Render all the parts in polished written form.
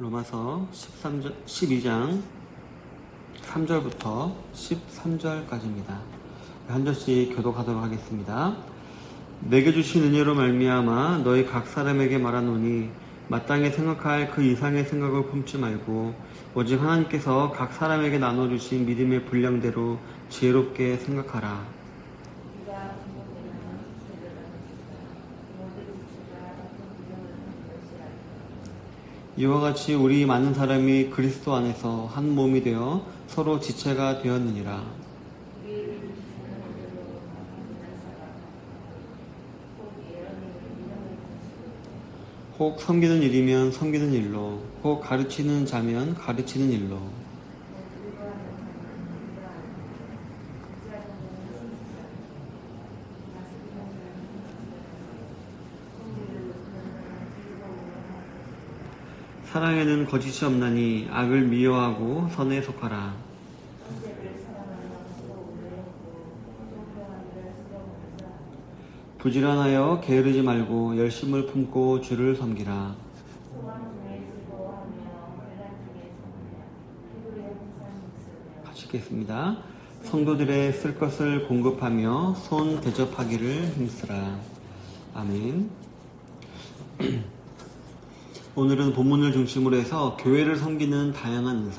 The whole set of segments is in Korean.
로마서 12장 3절부터 13절까지입니다. 한 절씩 교독하도록 하겠습니다. 내게 주신 은혜로 말미암아 너희 각 사람에게 말하노니 마땅히 생각할 그 이상의 생각을 품지 말고 오직 하나님께서 각 사람에게 나눠주신 믿음의 분량대로 지혜롭게 생각하라. 이와 같이 우리 많은 사람이 그리스도 안에서 한 몸이 되어 서로 지체가 되었느니라. 혹 섬기는 일이면 섬기는 일로, 혹 가르치는 자면 가르치는 일로. 사랑에는 거짓이 없나니 악을 미워하고 선에 속하라. 부지런하여 게으르지 말고 열심을 품고 주를 섬기라. 같이 읽겠습니다. 성도들의 쓸 것을 공급하며 손 대접하기를 힘쓰라. 아멘. 오늘은 본문을 중심으로 해서 교회를 섬기는 다양한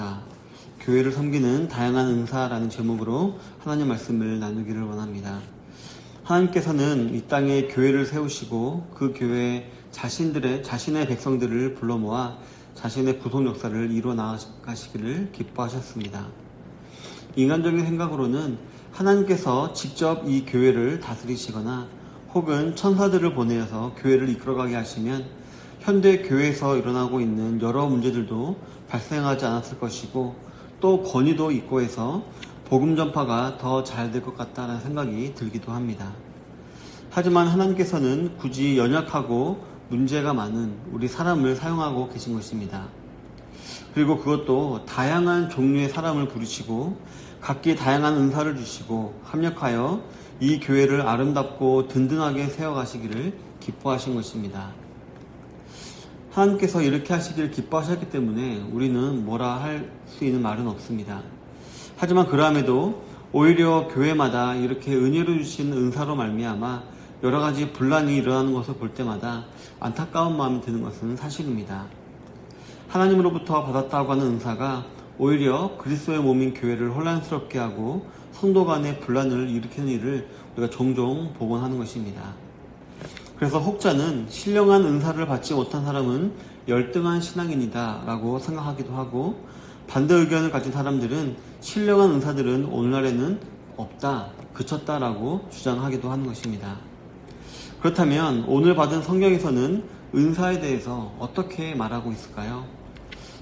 은사라는 제목으로 하나님 말씀을 나누기를 원합니다. 하나님께서는 이 땅에 교회를 세우시고 그 교회에 자신의 백성들을 불러 모아 자신의 구속 역사를 이루어 나가시기를 기뻐하셨습니다. 인간적인 생각으로는 하나님께서 직접 이 교회를 다스리시거나 혹은 천사들을 보내어서 교회를 이끌어가게 하시면 현대 교회에서 일어나고 있는 여러 문제들도 발생하지 않았을 것이고 또 권위도 있고 해서 복음 전파가 더 잘 될 것 같다는 생각이 들기도 합니다. 하지만 하나님께서는 굳이 연약하고 문제가 많은 우리 사람을 사용하고 계신 것입니다. 그리고 그것도 다양한 종류의 사람을 부르시고 각기 다양한 은사를 주시고 합력하여 이 교회를 아름답고 든든하게 세워가시기를 기뻐하신 것입니다. 하나님께서 이렇게 하시기를 기뻐하셨기 때문에 우리는 뭐라 할 수 있는 말은 없습니다. 하지만 그럼에도 오히려 교회마다 이렇게 은혜로 주신 은사로 말미암아 여러 가지 분란이 일어나는 것을 볼 때마다 안타까운 마음이 드는 것은 사실입니다. 하나님으로부터 받았다고 하는 은사가 오히려 그리스도의 몸인 교회를 혼란스럽게 하고 성도 간의 분란을 일으키는 일을 우리가 종종 보곤 하는 것입니다. 그래서 혹자는 신령한 은사를 받지 못한 사람은 열등한 신앙인이다 라고 생각하기도 하고 반대 의견을 가진 사람들은 신령한 은사들은 오늘날에는 없다, 그쳤다 라고 주장하기도 하는 것입니다. 그렇다면 오늘 받은 성경에서는 은사에 대해서 어떻게 말하고 있을까요?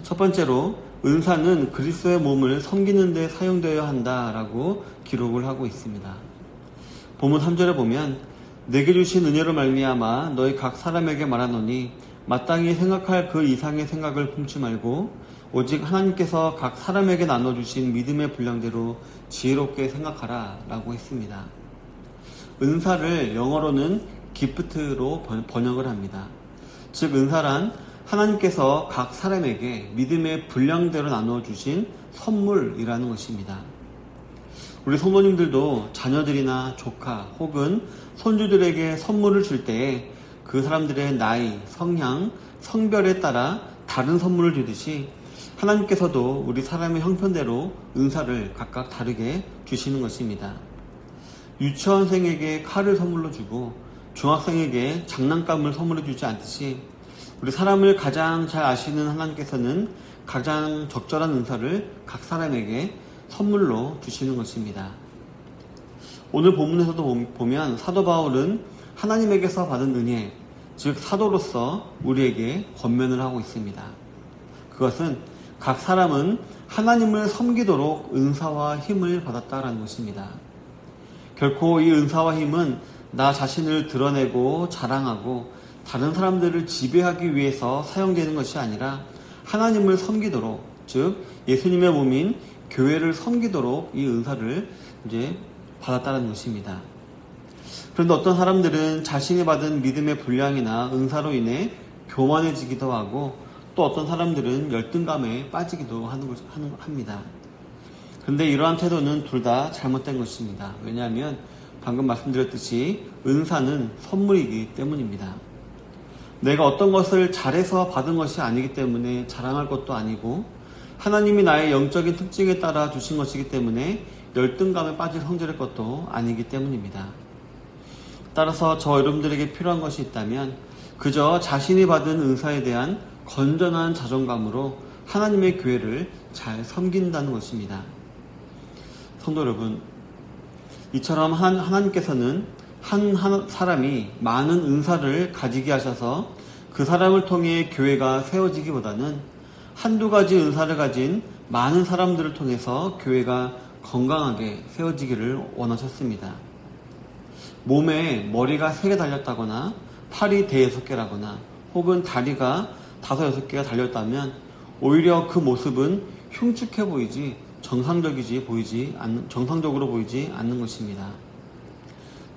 첫 번째로 은사는 그리스도의 몸을 섬기는 데 사용되어야 한다라고 기록을 하고 있습니다. 본문 3절에 보면 내게 주신 은혜로 말미암아 너희 각 사람에게 말하노니 마땅히 생각할 그 이상의 생각을 품지 말고 오직 하나님께서 각 사람에게 나눠주신 믿음의 분량대로 지혜롭게 생각하라 라고 했습니다. 은사를 영어로는 기프트로 번역을 합니다. 즉 은사란 하나님께서 각 사람에게 믿음의 분량대로 나눠주신 선물이라는 것입니다. 우리 성도님들도 자녀들이나 조카 혹은 손주들에게 선물을 줄 때에 그 사람들의 나이, 성향, 성별에 따라 다른 선물을 주듯이 하나님께서도 우리 사람의 형편대로 은사를 각각 다르게 주시는 것입니다. 유치원생에게 칼을 선물로 주고 중학생에게 장난감을 선물해 주지 않듯이 우리 사람을 가장 잘 아시는 하나님께서는 가장 적절한 은사를 각 사람에게 선물로 주시는 것입니다. 오늘 본문에서도 보면 사도 바울은 하나님에게서 받은 은혜, 즉 사도로서 우리에게 권면을 하고 있습니다. 그것은 각 사람은 하나님을 섬기도록 은사와 힘을 받았다라는 것입니다. 결코 이 은사와 힘은 나 자신을 드러내고 자랑하고 다른 사람들을 지배하기 위해서 사용되는 것이 아니라 하나님을 섬기도록, 즉 예수님의 몸인 교회를 섬기도록 이 은사를 받았다는 것입니다. 그런데 어떤 사람들은 자신이 받은 믿음의 분량이나 은사로 인해 교만해지기도 하고 또 어떤 사람들은 열등감에 빠지기도 합니다. 그런데 이러한 태도는 둘 다 잘못된 것입니다. 왜냐하면 방금 말씀드렸듯이 은사는 선물이기 때문입니다. 내가 어떤 것을 잘해서 받은 것이 아니기 때문에 자랑할 것도 아니고 하나님이 나의 영적인 특징에 따라 주신 것이기 때문에 열등감에 빠질 성질의 것도 아니기 때문입니다. 따라서 저 여러분들에게 필요한 것이 있다면 그저 자신이 받은 은사에 대한 건전한 자존감으로 하나님의 교회를 잘 섬긴다는 것입니다. 성도 여러분, 이처럼 하나님께서는 한 사람이 많은 은사를 가지게 하셔서 그 사람을 통해 교회가 세워지기보다는 한두 가지 은사를 가진 많은 사람들을 통해서 교회가 건강하게 세워지기를 원하셨습니다. 몸에 머리가 3개 달렸다거나 팔이 5개라거나 혹은 다리가 5, 6개가 달렸다면 오히려 그 모습은 흉측해 보이지 정상적으로 보이지 않는 것입니다.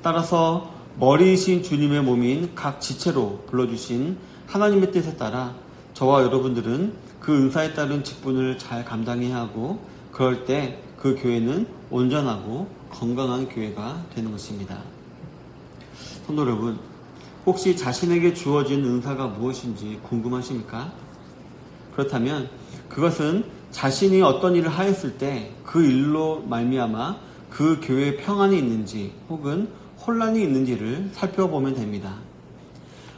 따라서 머리이신 주님의 몸인 각 지체로 불러주신 하나님의 뜻에 따라 저와 여러분들은 그 은사에 따른 직분을 잘 감당해야 하고 그럴 때 그 교회는 온전하고 건강한 교회가 되는 것입니다. 성도 여러분, 혹시 자신에게 주어진 은사가 무엇인지 궁금하십니까? 그렇다면 그것은 자신이 어떤 일을 하였을 때 그 일로 말미암아 그 교회에 평안이 있는지 혹은 혼란이 있는지를 살펴보면 됩니다.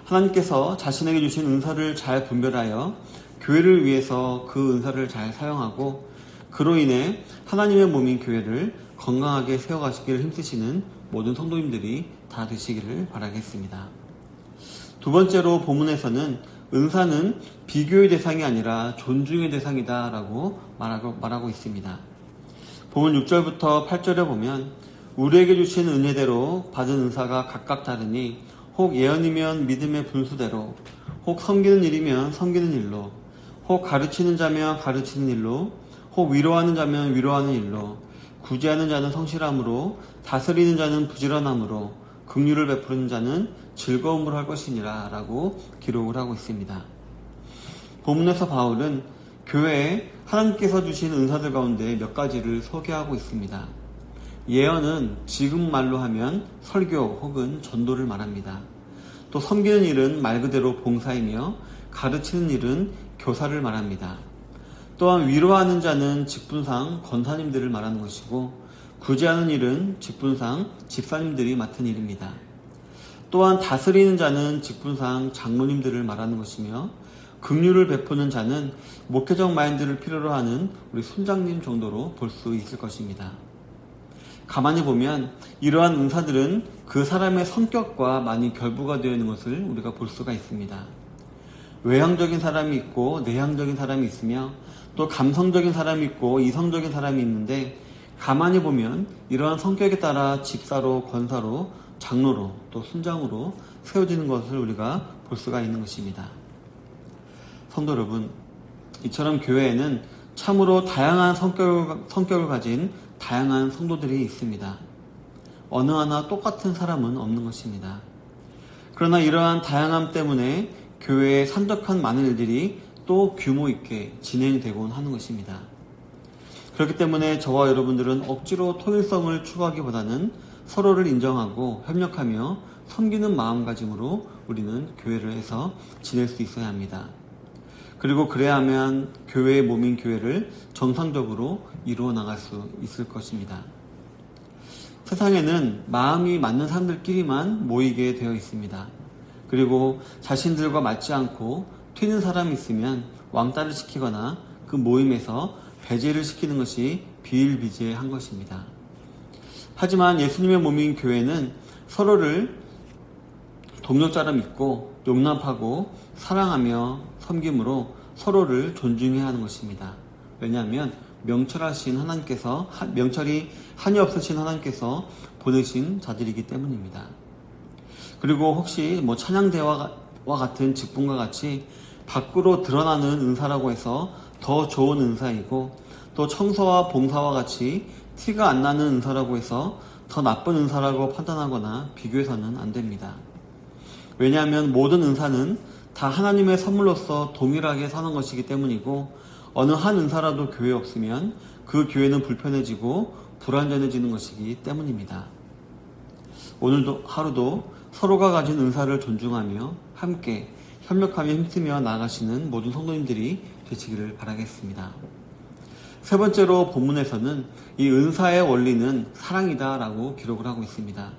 하나님께서 자신에게 주신 은사를 잘 분별하여 교회를 위해서 그 은사를 잘 사용하고 그로 인해 하나님의 몸인 교회를 건강하게 세워가시기를 힘쓰시는 모든 성도님들이 다 되시기를 바라겠습니다. 두 번째로 본문에서는 은사는 비교의 대상이 아니라 존중의 대상이다 라고 말하고 있습니다. 본문 6절부터 8절에 보면 우리에게 주신 은혜대로 받은 은사가 각각 다르니 혹 예언이면 믿음의 분수대로 혹 섬기는 일이면 섬기는 일로 혹 가르치는 자면 가르치는 일로 혹 위로하는 자면 위로하는 일로 구제하는 자는 성실함으로 다스리는 자는 부지런함으로 긍휼을 베푸는 자는 즐거움으로 할 것이니라 라고 기록을 하고 있습니다. 본문에서 바울은 교회에 하나님께서 주신 은사들 가운데 몇 가지를 소개하고 있습니다. 예언은 지금 말로 하면 설교 혹은 전도를 말합니다. 또 섬기는 일은 말 그대로 봉사이며 가르치는 일은 교사를 말합니다. 또한 위로하는 자는 직분상 권사님들을 말하는 것이고 구제하는 일은 직분상 집사님들이 맡은 일입니다. 또한 다스리는 자는 직분상 장로님들을 말하는 것이며 긍휼을 베푸는 자는 목회적 마인드를 필요로 하는 우리 순장님 정도로 볼 수 있을 것입니다. 가만히 보면 이러한 은사들은 그 사람의 성격과 많이 결부가 되어 있는 것을 우리가 볼 수가 있습니다. 외향적인 사람이 있고 내향적인 사람이 있으며 또 감성적인 사람이 있고 이성적인 사람이 있는데 가만히 보면 이러한 성격에 따라 집사로, 권사로, 장로로 또 순장으로 세워지는 것을 우리가 볼 수가 있는 것입니다. 성도 여러분, 이처럼 교회에는 참으로 다양한 성격을 가진 다양한 성도들이 있습니다. 어느 하나 똑같은 사람은 없는 것입니다. 그러나 이러한 다양함 때문에 교회에 산적한 많은 일들이 또 규모 있게 진행되곤 하는 것입니다. 그렇기 때문에 저와 여러분들은 억지로 통일성을 추구하기보다는 서로를 인정하고 협력하며 섬기는 마음가짐으로 우리는 교회를 해서 지낼 수 있어야 합니다. 그리고 그래야 하면 교회의 몸인 교회를 정상적으로 이루어 나갈 수 있을 것입니다. 세상에는 마음이 맞는 사람들끼리만 모이게 되어 있습니다. 그리고 자신들과 맞지 않고 튀는 사람이 있으면 왕따를 시키거나 그 모임에서 배제를 시키는 것이 비일비재한 것입니다. 하지만 예수님의 몸인 교회는 서로를 동력자로 믿고 용납하고 사랑하며 섬김으로 서로를 존중해야 하는 것입니다. 왜냐하면 명철이 한이 없으신 하나님께서 보내신 자들이기 때문입니다. 그리고 혹시 찬양대와 같은 직분과 같이 밖으로 드러나는 은사라고 해서 더 좋은 은사이고 또 청소와 봉사와 같이 티가 안 나는 은사라고 해서 더 나쁜 은사라고 판단하거나 비교해서는 안 됩니다. 왜냐하면 모든 은사는 다 하나님의 선물로서 동일하게 사는 것이기 때문이고, 어느 한 은사라도 교회에 없으면 그 교회는 불편해지고 불완전해지는 것이기 때문입니다. 오늘도 하루도 서로가 가진 은사를 존중하며 함께 협력하며 힘쓰며 나아가시는 모든 성도님들이 되시기를 바라겠습니다. 세 번째로 본문에서는 이 은사의 원리는 사랑이다 라고 기록을 하고 있습니다.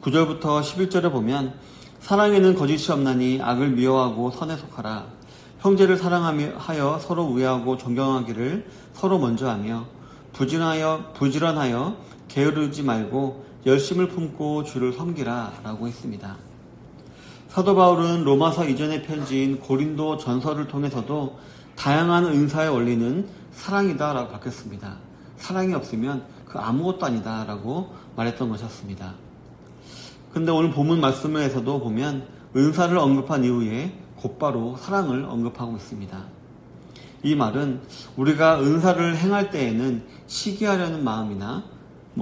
9절부터 11절에 보면 사랑에는 거짓이 없나니 악을 미워하고 선에 속하라. 형제를 사랑하여 서로 우애하고 존경하기를 서로 먼저 하며 부지런하여 게으르지 말고 열심을 품고 주를 섬기라 라고 했습니다. 사도 바울은 로마서 이전의 편지인 고린도 전서를 통해서도 다양한 은사의 원리는 사랑이다 라고 밝혔습니다. 사랑이 없으면 그 아무것도 아니다 라고 말했던 것이었습니다. 근데 오늘 본문 말씀에서도 보면 은사를 언급한 이후에 곧바로 사랑을 언급하고 있습니다. 이 말은 우리가 은사를 행할 때에는 시기하려는 마음이나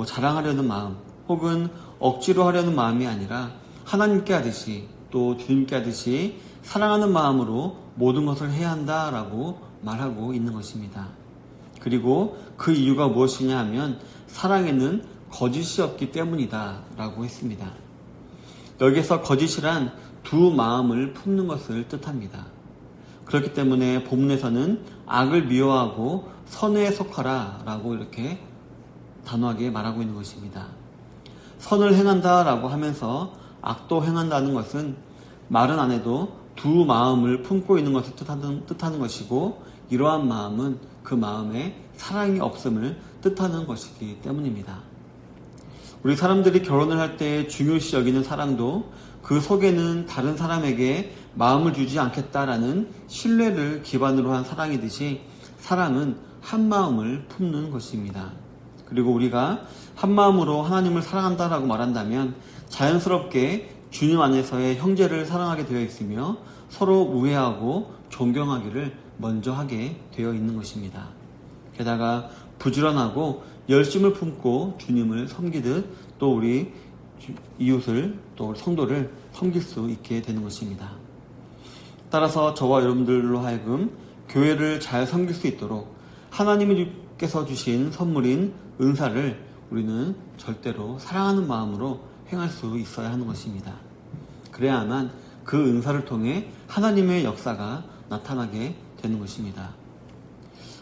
자랑하려는 마음 혹은 억지로 하려는 마음이 아니라 하나님께 하듯이 또 주님께 하듯이 사랑하는 마음으로 모든 것을 해야 한다라고 말하고 있는 것입니다. 그리고 그 이유가 무엇이냐 하면 사랑에는 거짓이 없기 때문이다 라고 했습니다. 여기서 거짓이란 두 마음을 품는 것을 뜻합니다. 그렇기 때문에 본문에서는 악을 미워하고 선에 속하라 라고 이렇게 단호하게 말하고 있는 것입니다. 선을 행한다 라고 하면서 악도 행한다는 것은 말은 안 해도 두 마음을 품고 있는 것을 뜻하는 것이고, 이러한 마음은 그 마음에 사랑이 없음을 뜻하는 것이기 때문입니다. 우리 사람들이 결혼을 할 때 중요시 여기는 사랑도 그 속에는 다른 사람에게 마음을 주지 않겠다라는 신뢰를 기반으로 한 사랑이듯이 사랑은 한 마음을 품는 것입니다. 그리고 우리가 한 마음으로 하나님을 사랑한다라고 말한다면 자연스럽게 주님 안에서의 형제를 사랑하게 되어 있으며 서로 우애하고 존경하기를 먼저 하게 되어 있는 것입니다. 게다가 부지런하고 열심을 품고 주님을 섬기듯 또 우리 이웃을 또 우리 성도를 섬길 수 있게 되는 것입니다. 따라서 저와 여러분들로 하여금 교회를 잘 섬길 수 있도록 하나님께서 주신 선물인 은사를 우리는 절대로 사랑하는 마음으로 행할 수 있어야 하는 것입니다. 그래야만 그 은사를 통해 하나님의 역사가 나타나게 되는 것입니다.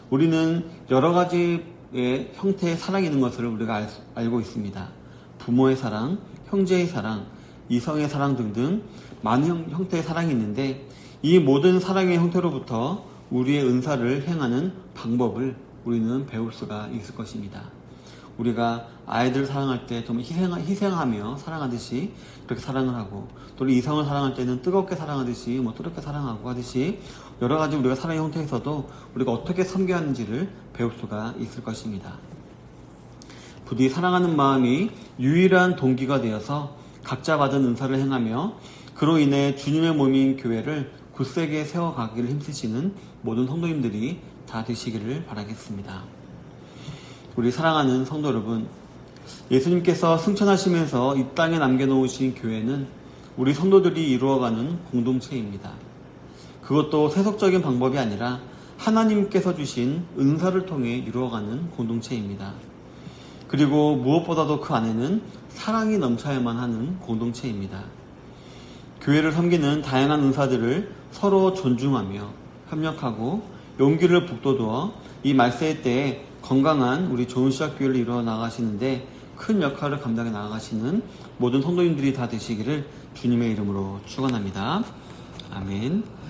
우리는 여러 가지의 형태의 사랑이 있는 것을 우리가 알고 있습니다. 부모의 사랑, 형제의 사랑, 이성의 사랑 등등 많은 형태의 사랑이 있는데, 이 모든 사랑의 형태로부터 우리의 은사를 행하는 방법을 우리는 배울 수가 있을 것입니다. 우리가 아이들을 사랑할 때 좀 희생하며 사랑하듯이 그렇게 사랑을 하고, 또 이성을 사랑할 때는 뜨겁게 사랑하듯이 뜨겁게 사랑하고 하듯이 여러 가지 우리가 사랑의 형태에서도 우리가 어떻게 섬겨야 하는지를 배울 수가 있을 것입니다. 부디 사랑하는 마음이 유일한 동기가 되어서 각자 받은 은사를 행하며 그로 인해 주님의 몸인 교회를 굳세게 세워가기를 힘쓰시는 모든 성도님들이 다 되시기를 바라겠습니다. 우리 사랑하는 성도 여러분, 예수님께서 승천하시면서 이 땅에 남겨놓으신 교회는 우리 성도들이 이루어가는 공동체입니다. 그것도 세속적인 방법이 아니라 하나님께서 주신 은사를 통해 이루어가는 공동체입니다. 그리고 무엇보다도 그 안에는 사랑이 넘쳐야만 하는 공동체입니다. 교회를 섬기는 다양한 은사들을 서로 존중하며 협력하고 용기를 북돋워 이 말세의 때에 건강한 우리 좋은 시작 교회를 이루어 나가시는데 큰 역할을 감당해 나가시는 모든 성도님들이 다 되시기를 주님의 이름으로 축원합니다. 아멘.